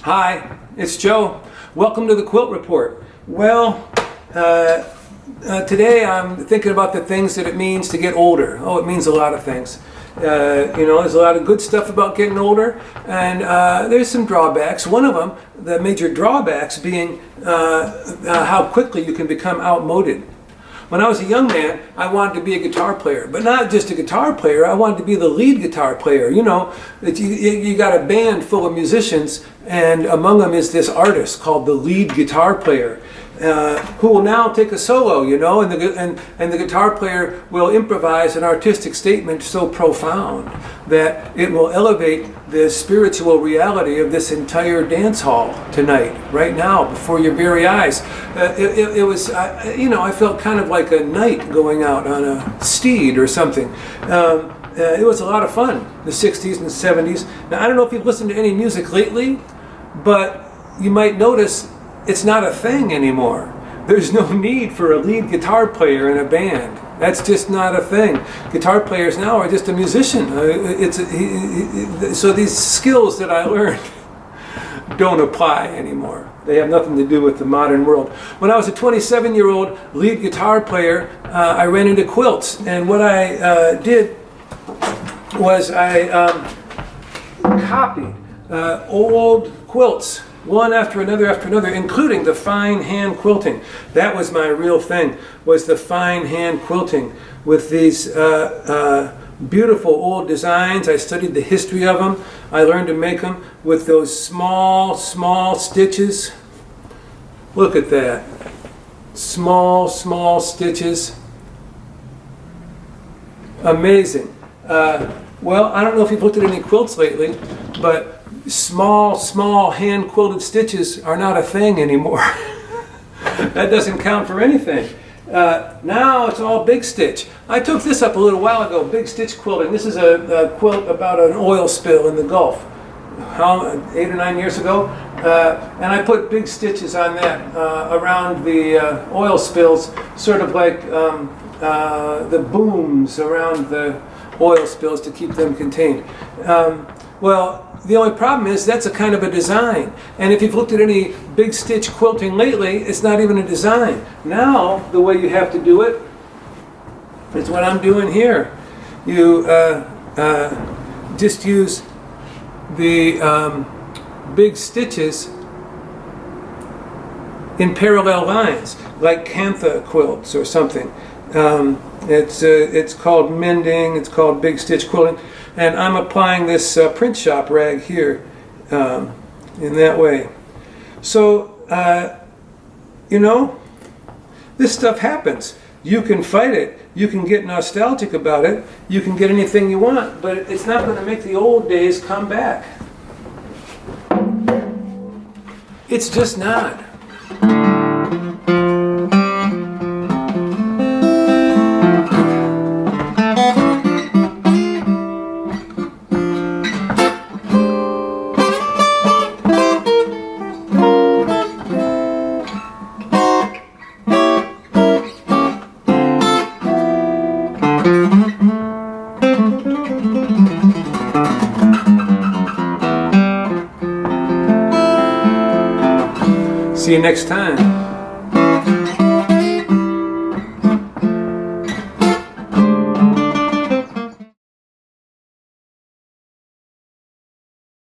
Hi, it's Joe. Welcome to the Quilt Report. Well, today I'm thinking about the things that it means to get older. Oh, it means a lot of things. There's a lot of good stuff about getting older, and there's some drawbacks. One of them, the major drawbacks, being how quickly you can become outmoded. When I was a young man, I wanted to be a guitar player, but not just a guitar player. I wanted to be the lead guitar player. You know, you got a band full of musicians, and among them is this artist called the lead guitar player, who will now take a solo, you know, and the guitar player will improvise an artistic statement so profound that it will elevate the spiritual reality of this entire dance hall tonight, right now, before your very eyes. I felt kind of like a knight going out on a steed or something. It was a lot of fun, the 60s and 70s. Now, I don't know if you've listened to any music lately, but you might notice it's not a thing anymore. There's no need for a lead guitar player in a band. That's just not a thing. Guitar players now are just a musician. So these skills that I learned don't apply anymore. They have nothing to do with the modern world. When I was a 27-year-old lead guitar player, I ran into quilts. And what I did was I copied old quilts, one after another, including the fine hand quilting. That was my real thing, was the fine hand quilting with these beautiful old designs. I studied the history of them. I learned to make them with those small stitches. Look at that. Small stitches. Amazing. Well, I don't know if you've looked at any quilts lately, but small hand quilted stitches are not a thing anymore. That doesn't count for anything. Now it's all big stitch. I took this up a little while ago, big stitch quilting. This is a quilt about an oil spill in the Gulf, 8 or 9 years ago, and I put big stitches on that around the oil spills, sort of like the booms around the oil spills to keep them contained. Well, the only problem is that's a kind of a design. And if you've looked at any big stitch quilting lately, it's not even a design. Now, the way you have to do it is what I'm doing here. You just use the big stitches in parallel lines, like cantha quilts or something. It's called mending, it's called big stitch quilting, and I'm applying this print shop rag here in that way. So, this stuff happens. You can fight it, you can get nostalgic about it, you can get anything you want, but it's not going to make the old days come back. It's just not. See you next time.